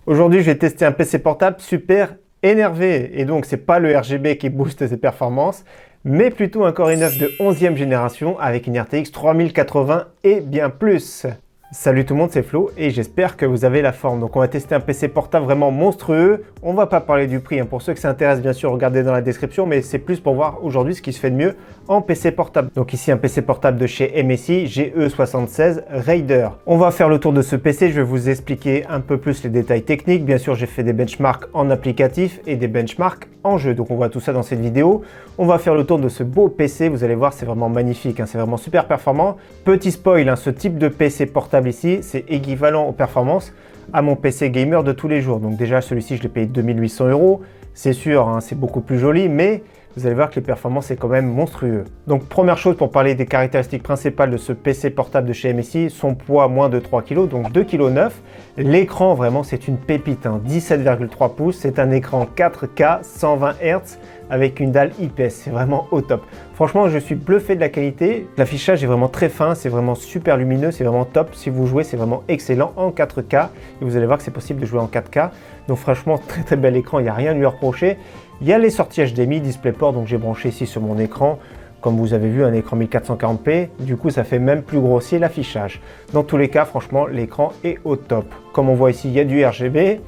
Aujourd'hui, je vais tester un PC portable super énervé. Et donc, c'est pas le RGB qui booste ses performances, mais plutôt un Core i9 de 11e génération avec une RTX 3080 et bien plus. Salut tout le monde, c'est Flo et j'espère que vous avez la forme. Donc on va tester un PC portable vraiment monstrueux. On va pas parler du prix, Pour ceux que ça intéresse, bien sûr, regardez dans la description, mais c'est plus pour voir aujourd'hui ce qui se fait de mieux en PC portable. Donc ici un PC portable de chez MSI GE76 Raider. On va faire le tour de ce PC, je vais vous expliquer un peu plus les détails techniques. Bien sûr, j'ai fait des benchmarks en applicatif et des benchmarks en jeu. Donc on voit tout ça dans cette vidéo. On va faire le tour de ce beau PC, vous allez voir, c'est vraiment magnifique, c'est vraiment super performant. Petit spoil, ce type de PC portable ici, c'est équivalent aux performances à mon PC gamer de tous les jours. Donc déjà, celui-ci, je l'ai payé 2800 €. C'est sûr, c'est beaucoup plus joli, mais vous allez voir que les performances, c'est quand même monstrueux. Donc première chose pour parler des caractéristiques principales de ce PC portable de chez MSI, son poids moins de 3 kg, donc 2,9 kg. L'écran, vraiment, c'est une pépite, 17,3 pouces. C'est un écran 4K 120 Hz avec une dalle IPS, c'est vraiment au top. Franchement, je suis bluffé de la qualité. L'affichage est vraiment très fin, c'est vraiment super lumineux, c'est vraiment top. Si vous jouez, c'est vraiment excellent en 4K. Et vous allez voir que c'est possible de jouer en 4K. Donc franchement, très bel écran, il n'y a rien à lui reprocher. Il y a les sorties HDMI, DisplayPort, donc j'ai branché ici sur mon écran. Comme vous avez vu, un écran 1440p, du coup ça fait même plus grossier l'affichage. Dans tous les cas, franchement, l'écran est au top. Comme on voit ici, il y a du RGB.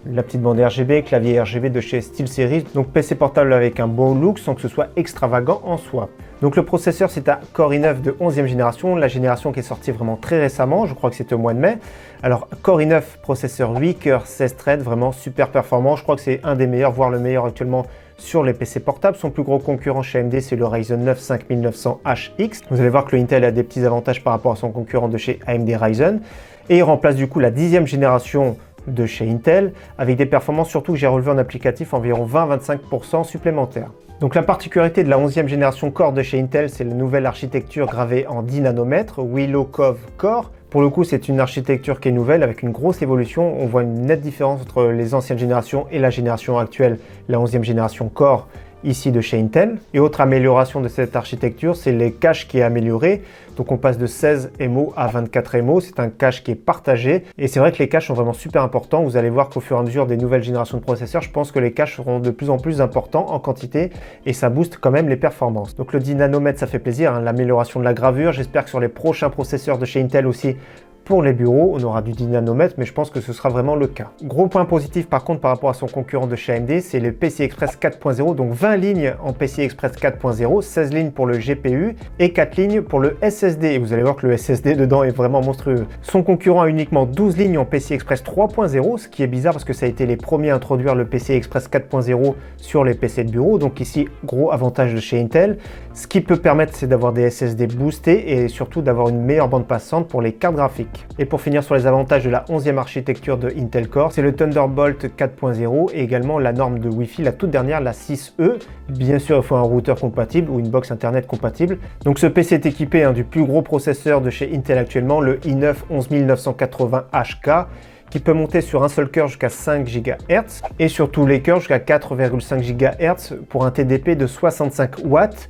La petite bande RGB, clavier RGB de chez SteelSeries, donc PC portable avec un bon look sans que ce soit extravagant en soi. Donc le processeur, c'est un Core i9 de 11e génération, la génération qui est sortie vraiment très récemment, je crois que c'était au mois de mai. Alors Core i9, processeur 8 cœurs 16 threads, vraiment super performant, je crois que c'est un des meilleurs, voire le meilleur actuellement sur les PC portables. Son plus gros concurrent chez AMD, c'est le Ryzen 9 5900HX. Vous allez voir que le Intel a des petits avantages par rapport à son concurrent de chez AMD Ryzen. Et il remplace du coup la 10e génération de chez Intel, avec des performances surtout que j'ai relevé en applicatif environ 20-25% supplémentaires. Donc la particularité de la 11e génération Core de chez Intel, c'est la nouvelle architecture gravée en 10 nanomètres, Willow Cove Core. Pour le coup, c'est une architecture qui est nouvelle avec une grosse évolution. On voit une nette différence entre les anciennes générations et la génération actuelle, la 11e génération Core ici de chez Intel. Et autre amélioration de cette architecture, c'est les caches qui est amélioré. Donc on passe de 16 MO à 24 MO, c'est un cache qui est partagé. Et c'est vrai que les caches sont vraiment super importants. Vous allez voir qu'au fur et à mesure des nouvelles générations de processeurs, je pense que les caches seront de plus en plus importants en quantité et ça booste quand même les performances. Donc le 10 nanomètres, ça fait plaisir, l'amélioration de la gravure. J'espère que sur les prochains processeurs de chez Intel aussi, pour les bureaux, on aura du 10 nanomètres, mais je pense que ce sera vraiment le cas. Gros point positif par contre par rapport à son concurrent de chez AMD, c'est le PCI Express 4.0, donc 20 lignes en PCI Express 4.0, 16 lignes pour le GPU et 4 lignes pour le SSD. Et vous allez voir que le SSD dedans est vraiment monstrueux. Son concurrent a uniquement 12 lignes en PCI Express 3.0, ce qui est bizarre parce que ça a été les premiers à introduire le PCI Express 4.0 sur les PC de bureau. Donc ici, gros avantage de chez Intel. Ce qui peut permettre, c'est d'avoir des SSD boostés et surtout d'avoir une meilleure bande passante pour les cartes graphiques. Et pour finir sur les avantages de la 11e architecture de Intel Core, c'est le Thunderbolt 4.0 et également la norme de Wi-Fi, la toute dernière, la 6E. Bien sûr, il faut un routeur compatible ou une box internet compatible. Donc ce PC est équipé du plus gros processeur de chez Intel actuellement, le i9 11980HK, qui peut monter sur un seul cœur jusqu'à 5 GHz et sur tous les cœurs jusqu'à 4,5 GHz pour un TDP de 65 watts.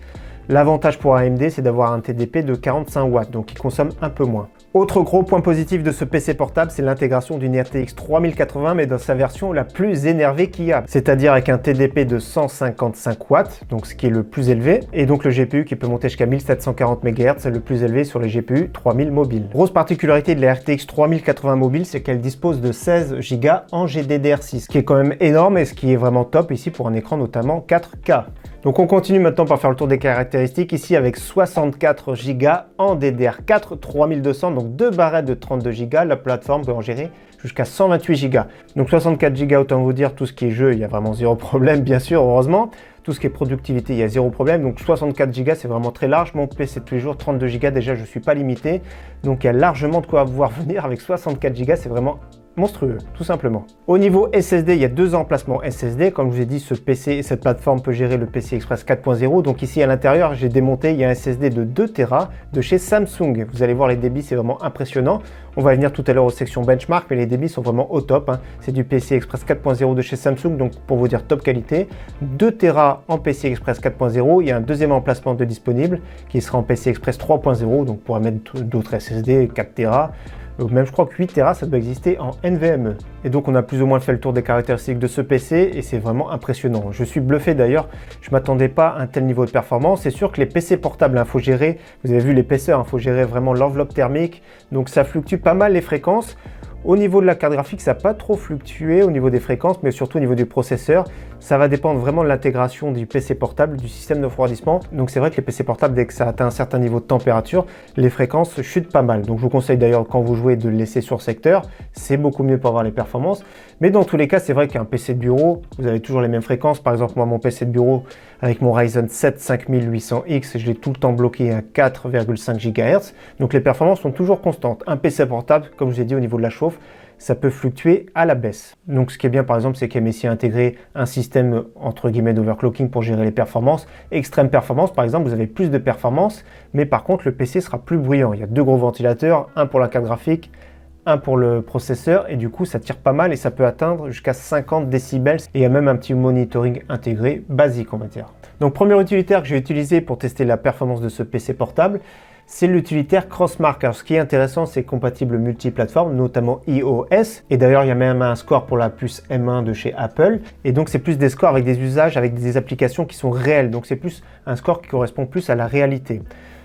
L'avantage pour AMD, c'est d'avoir un TDP de 45 watts, donc il consomme un peu moins. Autre gros point positif de ce PC portable, c'est l'intégration d'une RTX 3080, mais dans sa version la plus énervée qu'il y a. C'est-à-dire avec un TDP de 155 watts, donc ce qui est le plus élevé, et donc le GPU qui peut monter jusqu'à 1740 MHz, le plus élevé sur les GPU 3000 mobiles. Grosse particularité de la RTX 3080 mobile, c'est qu'elle dispose de 16 Go en GDDR6, ce qui est quand même énorme et ce qui est vraiment top ici pour un écran notamment 4K. Donc on continue maintenant par faire le tour des caractéristiques, ici avec 64 Go en DDR4 3200, donc deux barrettes de 32 Go, la plateforme peut en gérer jusqu'à 128 Go. Donc 64 Go, autant vous dire, tout ce qui est jeu, il y a vraiment zéro problème, bien sûr, heureusement. Tout ce qui est productivité, il y a zéro problème. Donc 64 Go, c'est vraiment très large. Mon PC tous les jours, 32 Go, déjà je ne suis pas limité. Donc il y a largement de quoi pouvoir venir avec 64 Go, c'est vraiment monstrueux, tout simplement. Au niveau SSD, il y a deux emplacements SSD. Comme je vous ai dit, ce PC, cette plateforme peut gérer le PCI Express 4.0. Donc ici à l'intérieur, j'ai démonté, il y a un SSD de 2 Tera de chez Samsung. Vous allez voir les débits, c'est vraiment impressionnant. On va venir tout à l'heure aux sections benchmark, mais les débits sont vraiment au top. C'est du PCI Express 4.0 de chez Samsung, donc pour vous dire top qualité. 2 Tera en PCI Express 4.0. Il y a un deuxième emplacement de disponible qui sera en PCI Express 3.0, donc pour mettre d'autres SSD, 4 Tera. Même je crois que 8 Tera, ça doit exister en NVMe. Et donc on a plus ou moins fait le tour des caractéristiques de ce PC et c'est vraiment impressionnant. Je suis bluffé d'ailleurs, je ne m'attendais pas à un tel niveau de performance. C'est sûr que les PC portables, il faut gérer, vous avez vu l'épaisseur, il faut gérer vraiment l'enveloppe thermique, donc ça fluctue pas mal les fréquences. Au niveau de la carte graphique, ça n'a pas trop fluctué au niveau des fréquences, mais surtout au niveau du processeur. Ça va dépendre vraiment de l'intégration du PC portable, du système de refroidissement. Donc c'est vrai que les PC portables, dès que ça atteint un certain niveau de température, les fréquences chutent pas mal. Donc je vous conseille d'ailleurs quand vous jouez de le laisser sur secteur. C'est beaucoup mieux pour avoir les performances. Mais dans tous les cas, c'est vrai qu'un PC de bureau, vous avez toujours les mêmes fréquences. Par exemple, moi, mon PC de bureau avec mon Ryzen 7 5800X, je l'ai tout le temps bloqué à 4,5 GHz. Donc les performances sont toujours constantes. Un PC portable, comme je vous ai dit au niveau de la chauffe, ça peut fluctuer à la baisse. Donc ce qui est bien par exemple, c'est qu'MSI a intégré un système entre guillemets d'overclocking pour gérer les performances. Extrême performance par exemple, vous avez plus de performance, mais par contre le PC sera plus bruyant. Il y a deux gros ventilateurs, un pour la carte graphique, un pour le processeur et du coup ça tire pas mal et ça peut atteindre jusqu'à 50 décibels et il y a même un petit monitoring intégré basique on va dire. Donc premier utilitaire que j'ai utilisé pour tester la performance de ce PC portable, c'est l'utilitaire Crossmark. Alors ce qui est intéressant, c'est compatible multiplateforme, notamment iOS. Et d'ailleurs, il y a même un score pour la puce M1 de chez Apple. Et donc, c'est plus des scores avec des usages, avec des applications qui sont réelles. Donc, c'est plus un score qui correspond plus à la réalité.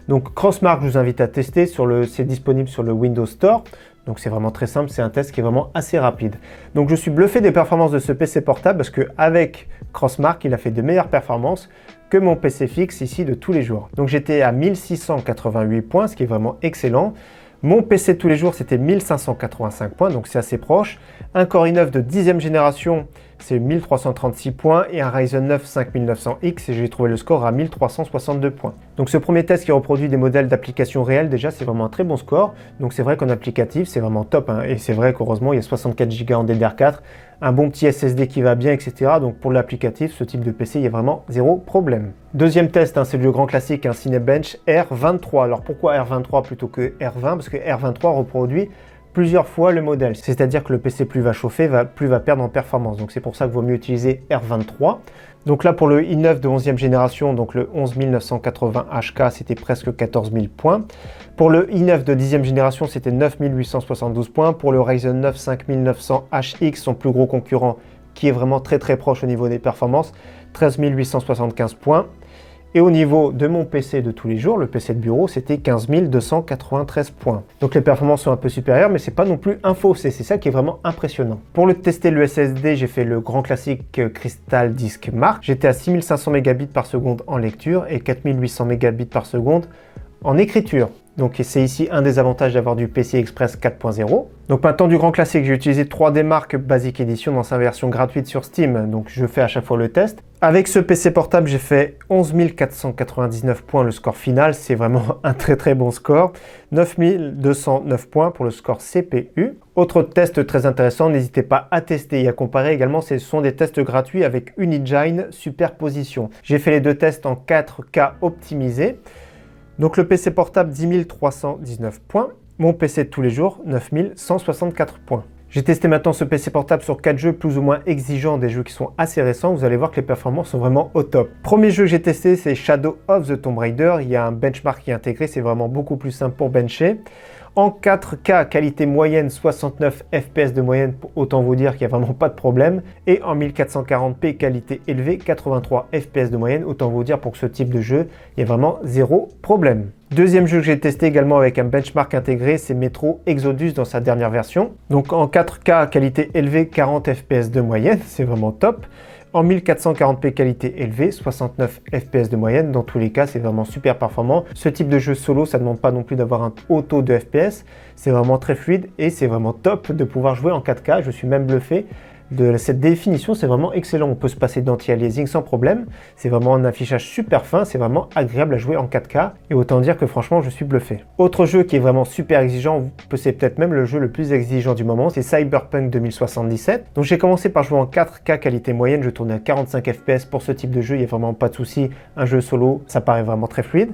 Donc, Crossmark, je vous invite à tester. C'est disponible sur le Windows Store. Donc, c'est vraiment très simple. C'est un test qui est vraiment assez rapide. Donc, je suis bluffé des performances de ce PC portable parce qu'avec Crossmark, il a fait de meilleures performances que mon PC fixe ici de tous les jours. Donc j'étais à 1688 points, ce qui est vraiment excellent. Mon PC de tous les jours, c'était 1585 points, donc c'est assez proche. Un Core i9 de 10e génération, c'est 1336 points et un Ryzen 9 5900X, et j'ai trouvé le score à 1362 points. Donc ce premier test qui reproduit des modèles d'applications réelles, déjà c'est vraiment un très bon score. Donc c'est vrai qu'en applicatif, c'est vraiment top, hein. Et c'est vrai qu'heureusement, il y a 64 Go en DDR4, un bon petit SSD qui va bien, etc. Donc pour l'applicatif, ce type de PC, il y a vraiment zéro problème. Deuxième test, hein, c'est le grand classique, un Cinebench R23. Alors pourquoi R23 plutôt que R20? Parce que R23 reproduit plusieurs fois le modèle. C'est-à-dire que le PC plus va chauffer, plus va perdre en performance. Donc c'est pour ça qu'il vaut mieux utiliser R23. Donc là pour le i9 de 11e génération, donc le 11980 HK, c'était presque 14 000 points. Pour le i9 de 10e génération, c'était 9872 points. Pour le Ryzen 9 5900 HX, son plus gros concurrent, qui est vraiment très proche au niveau des performances, 13 875 points. Et au niveau de mon PC de tous les jours, le PC de bureau, c'était 15 293 points. Donc les performances sont un peu supérieures, mais c'est pas non plus un fossé, c'est ça qui est vraiment impressionnant. Pour le tester le SSD, j'ai fait le grand classique Crystal Disk Mark. J'étais à 6500 mégabits par seconde en lecture et 4800 mégabits par seconde en écriture. Donc c'est ici un des avantages d'avoir du PCI Express 4.0. Donc maintenant du grand classique, j'ai utilisé 3D Mark Basic Edition dans sa version gratuite sur Steam. Donc je fais à chaque fois le test. Avec ce PC portable, j'ai fait 11 499 points le score final. C'est vraiment un très bon score. 9 209 points pour le score CPU. Autre test très intéressant, n'hésitez pas à tester et à comparer également. Ce sont des tests gratuits avec Unigine Superposition. J'ai fait les deux tests en 4K optimisé. Donc le PC portable 10 319 points, mon PC de tous les jours 9 164 points. J'ai testé maintenant ce PC portable sur 4 jeux plus ou moins exigeants, des jeux qui sont assez récents. Vous allez voir que les performances sont vraiment au top. Premier jeu que j'ai testé, c'est Shadow of the Tomb Raider. Il y a un benchmark qui est intégré, c'est vraiment beaucoup plus simple pour bencher. En 4K, qualité moyenne, 69 FPS de moyenne, autant vous dire qu'il n'y a vraiment pas de problème. Et en 1440p, qualité élevée, 83 FPS de moyenne, autant vous dire pour ce type de jeu, il y a vraiment zéro problème. Deuxième jeu que j'ai testé également avec un benchmark intégré, c'est Metro Exodus dans sa dernière version. Donc en 4K, qualité élevée, 40 FPS de moyenne, c'est vraiment top. En 1440p qualité élevée, 69 FPS de moyenne. Dans tous les cas, c'est vraiment super performant. Ce type de jeu solo, ça ne demande pas non plus d'avoir un haut taux de FPS. C'est vraiment très fluide et c'est vraiment top de pouvoir jouer en 4K. Je suis même bluffé de cette définition, c'est vraiment excellent. On peut se passer d'anti-aliasing sans problème. C'est vraiment un affichage super fin. C'est vraiment agréable à jouer en 4K. Et autant dire que franchement, je suis bluffé. Autre jeu qui est vraiment super exigeant, c'est peut-être même le jeu le plus exigeant du moment, c'est Cyberpunk 2077. Donc j'ai commencé par jouer en 4K qualité moyenne. Je tournais à 45 FPS pour ce type de jeu. Il n'y a vraiment pas de souci. Un jeu solo, ça paraît vraiment très fluide.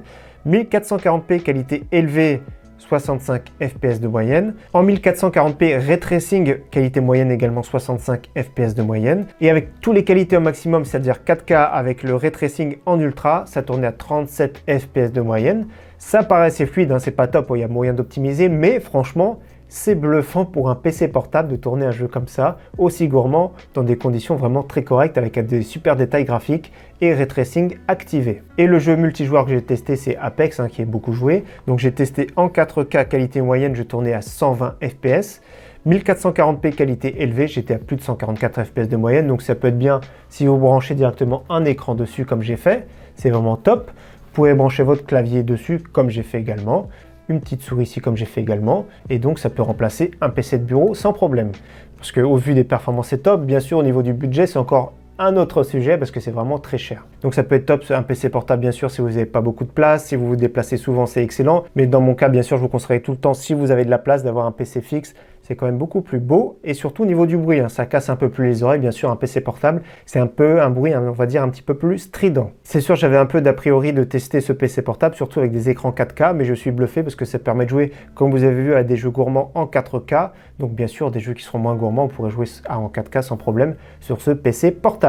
1440p qualité élevée, 65 FPS de moyenne. En 1440p Ray Tracing, qualité moyenne également 65 FPS de moyenne. Et avec tous les qualités au maximum, c'est-à-dire 4K avec le Ray Tracing en ultra, ça tournait à 37 FPS de moyenne. Ça paraît assez fluide, hein, c'est pas top, il y a moyen d'optimiser, mais franchement, C'est bluffant pour un PC portable de tourner un jeu comme ça, aussi gourmand, dans des conditions vraiment très correctes avec des super détails graphiques et ray tracing activé. Et le jeu multijoueur que j'ai testé, c'est Apex, qui est beaucoup joué. Donc j'ai testé en 4K qualité moyenne, je tournais à 120 fps. 1440p qualité élevée, j'étais à plus de 144 fps de moyenne, donc ça peut être bien si vous branchez directement un écran dessus comme j'ai fait, c'est vraiment top. Vous pouvez brancher votre clavier dessus comme j'ai fait également, une petite souris ici comme j'ai fait également, et donc ça peut remplacer un PC de bureau sans problème. Parce qu'au vu des performances c'est top, bien sûr au niveau du budget c'est encore un autre sujet parce que c'est vraiment très cher. Donc ça peut être top un PC portable bien sûr si vous n'avez pas beaucoup de place, si vous vous déplacez souvent c'est excellent, mais dans mon cas bien sûr je vous conseillerais tout le temps si vous avez de la place d'avoir un PC fixe, c'est quand même beaucoup plus beau et surtout au niveau du bruit, ça casse un peu plus les oreilles bien sûr un PC portable, c'est un peu un bruit on va dire un petit peu plus strident. C'est sûr j'avais un peu d'a priori de tester ce PC portable surtout avec des écrans 4K mais je suis bluffé parce que ça permet de jouer comme vous avez vu à des jeux gourmands en 4K, donc bien sûr des jeux qui seront moins gourmands on pourrait jouer en 4K sans problème sur ce PC portable.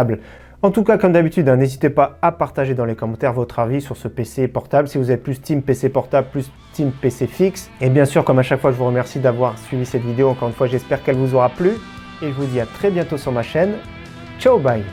En tout cas, comme d'habitude, n'hésitez pas à partager dans les commentaires votre avis sur ce PC portable. Si vous êtes plus team PC portable, plus team PC fixe. Et bien sûr, comme à chaque fois, je vous remercie d'avoir suivi cette vidéo. Encore une fois, j'espère qu'elle vous aura plu. Et je vous dis à très bientôt sur ma chaîne. Ciao, bye!